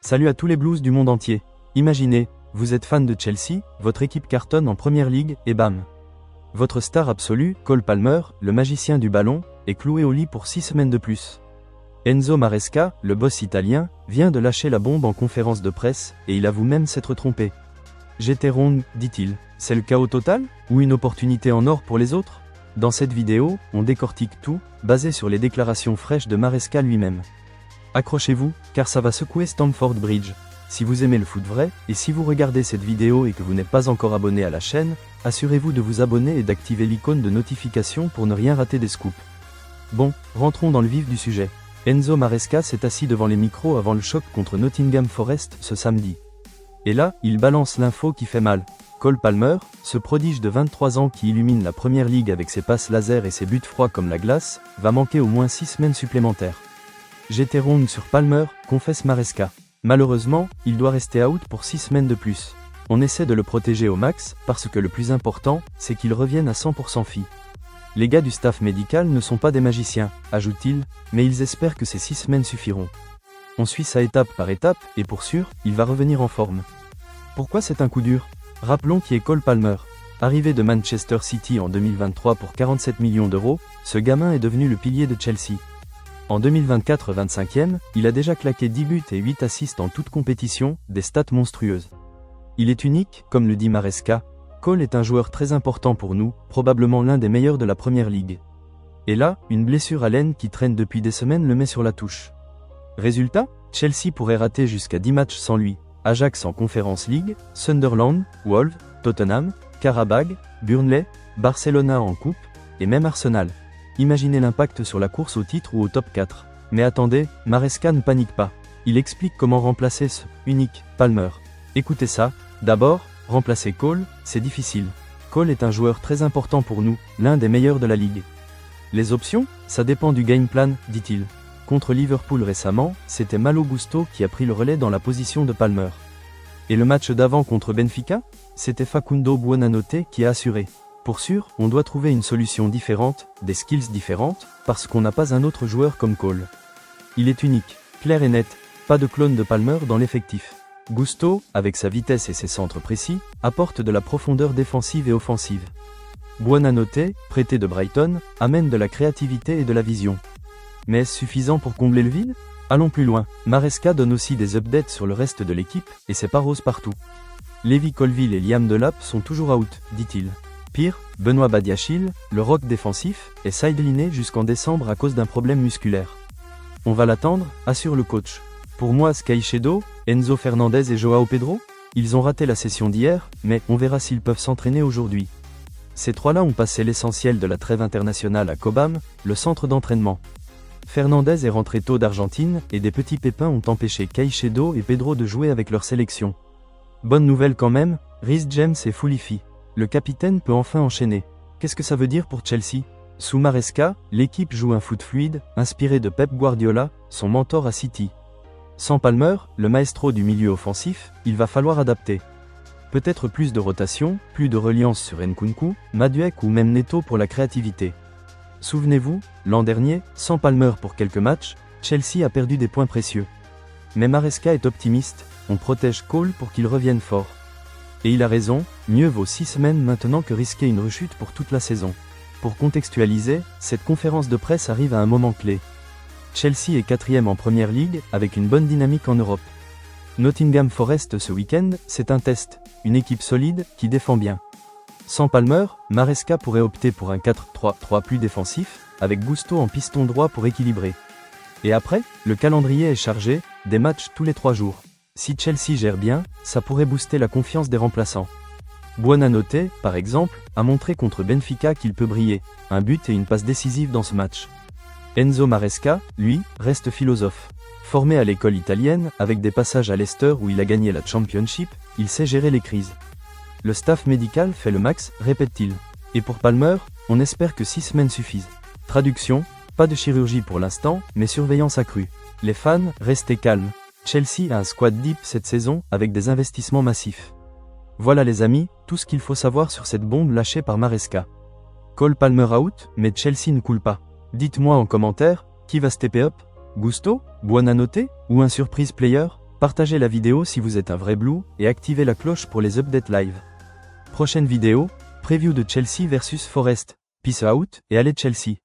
Salut à tous les Blues du monde entier. Imaginez, vous êtes fan de Chelsea, votre équipe cartonne en Première Ligue, et bam. Votre star absolue, Cole Palmer, le magicien du ballon, est cloué au lit pour 6 semaines de plus. Enzo Maresca, le boss italien, vient de lâcher la bombe en conférence de presse, et il avoue même s'être trompé. J'étais wrong, dit-il. C'est le chaos total, ou une opportunité en or pour les autres? Dans cette vidéo, on décortique tout, basé sur les déclarations fraîches de Maresca lui-même. Accrochez-vous, car ça va secouer Stamford Bridge. Si vous aimez le foot vrai, et si vous regardez cette vidéo et que vous n'êtes pas encore abonné à la chaîne, assurez-vous de vous abonner et d'activer l'icône de notification pour ne rien rater des scoops. Bon, rentrons dans le vif du sujet. Enzo Maresca s'est assis devant les micros avant le choc contre Nottingham Forest ce samedi. Et là, il balance l'info qui fait mal. Cole Palmer, ce prodige de 23 ans qui illumine la Première Ligue avec ses passes laser et ses buts froids comme la glace, va manquer au moins 6 semaines supplémentaires. J'étais wrong sur Palmer, confesse Maresca. Malheureusement, il doit rester out pour 6 semaines de plus. On essaie de le protéger au max, parce que le plus important, c'est qu'il revienne à 100% fit. Les gars du staff médical ne sont pas des magiciens, ajoute-t-il, mais ils espèrent que ces 6 semaines suffiront. On suit ça étape par étape, et pour sûr, il va revenir en forme. Pourquoi c'est un coup dur? Rappelons qui est Cole Palmer. Arrivé de Manchester City en 2023 pour 47 millions d'euros, ce gamin est devenu le pilier de Chelsea. En 2024 25e, il a déjà claqué 10 buts et 8 assists en toute compétition, des stats monstrueuses. Il est unique, comme le dit Maresca. Cole est un joueur très important pour nous, probablement l'un des meilleurs de la Première Ligue. Et là, une blessure à l'aine qui traîne depuis des semaines le met sur la touche. Résultat, Chelsea pourrait rater jusqu'à 10 matchs sans lui. Ajax en Conference League, Sunderland, Wolves, Tottenham, Qarabag, Burnley, Barcelona en coupe, et même Arsenal. Imaginez l'impact sur la course au titre ou au top 4. Mais attendez, Maresca ne panique pas. Il explique comment remplacer ce unique Palmer. Écoutez ça, d'abord, remplacer Cole, c'est difficile. Cole est un joueur très important pour nous, l'un des meilleurs de la ligue. Les options, ça dépend du game plan, dit-il. Contre Liverpool récemment, c'était Malo Gusto qui a pris le relais dans la position de Palmer. Et le match d'avant contre Benfica, c'était Facundo Buonanotte qui a assuré. Pour sûr, on doit trouver une solution différente, des skills différentes, parce qu'on n'a pas un autre joueur comme Cole. Il est unique, clair et net, pas de clone de Palmer dans l'effectif. Gusto, avec sa vitesse et ses centres précis, apporte de la profondeur défensive et offensive. Buonanotte, prêté de Brighton, amène de la créativité et de la vision. Mais est-ce suffisant pour combler le vide? Allons plus loin. Maresca donne aussi des updates sur le reste de l'équipe, et c'est pas rose partout. Levi Colville et Liam Delap sont toujours out, dit-il. Pire, Benoît Badiachil, le rock défensif, est sideliné jusqu'en décembre à cause d'un problème musculaire. On va l'attendre, assure le coach. Pour moi, Caicedo, Enzo Fernandez et Joao Pedro, ils ont raté la session d'hier, mais on verra s'ils peuvent s'entraîner aujourd'hui. Ces trois-là ont passé l'essentiel de la trêve internationale à Cobham, le centre d'entraînement. Fernandez est rentré tôt d'Argentine, et des petits pépins ont empêché Caicedo et Pedro de jouer avec leur sélection. Bonne nouvelle quand même, Reece James est fully fit. Le capitaine peut enfin enchaîner. Qu'est-ce que ça veut dire pour Chelsea? Sous Maresca, l'équipe joue un foot fluide, inspiré de Pep Guardiola, son mentor à City. Sans Palmer, le maestro du milieu offensif, il va falloir adapter. Peut-être plus de rotation, plus de reliance sur Nkunku, Madueke ou même Neto pour la créativité. Souvenez-vous, l'an dernier, sans Palmer pour quelques matchs, Chelsea a perdu des points précieux. Mais Maresca est optimiste, on protège Cole pour qu'il revienne fort. Et il a raison, mieux vaut 6 semaines maintenant que risquer une rechute pour toute la saison. Pour contextualiser, cette conférence de presse arrive à un moment clé. Chelsea est 4e en Première Ligue, avec une bonne dynamique en Europe. Nottingham Forest ce week-end, c'est un test, une équipe solide, qui défend bien. Sans Palmer, Maresca pourrait opter pour un 4-3-3 plus défensif, avec Gusto en piston droit pour équilibrer. Et après, le calendrier est chargé, des matchs tous les 3 jours. Si Chelsea gère bien, ça pourrait booster la confiance des remplaçants. Buonanotte, par exemple, a montré contre Benfica qu'il peut briller, un but et une passe décisive dans ce match. Enzo Maresca, lui, reste philosophe. Formé à l'école italienne, avec des passages à Leicester où il a gagné la Championship, il sait gérer les crises. Le staff médical fait le max, répète-t-il. Et pour Palmer, on espère que 6 semaines suffisent. Traduction, pas de chirurgie pour l'instant, mais surveillance accrue. Les fans, restez calmes. Chelsea a un squad deep cette saison, avec des investissements massifs. Voilà les amis, tout ce qu'il faut savoir sur cette bombe lâchée par Maresca. Cole Palmer out, mais Chelsea ne coule pas. Dites-moi en commentaire, qui va stepper up? Gusto, Buonanotte, ou un surprise player? Partagez la vidéo si vous êtes un vrai Blue et activez la cloche pour les updates live. Prochaine vidéo, preview de Chelsea versus Forest. Peace out et allez Chelsea.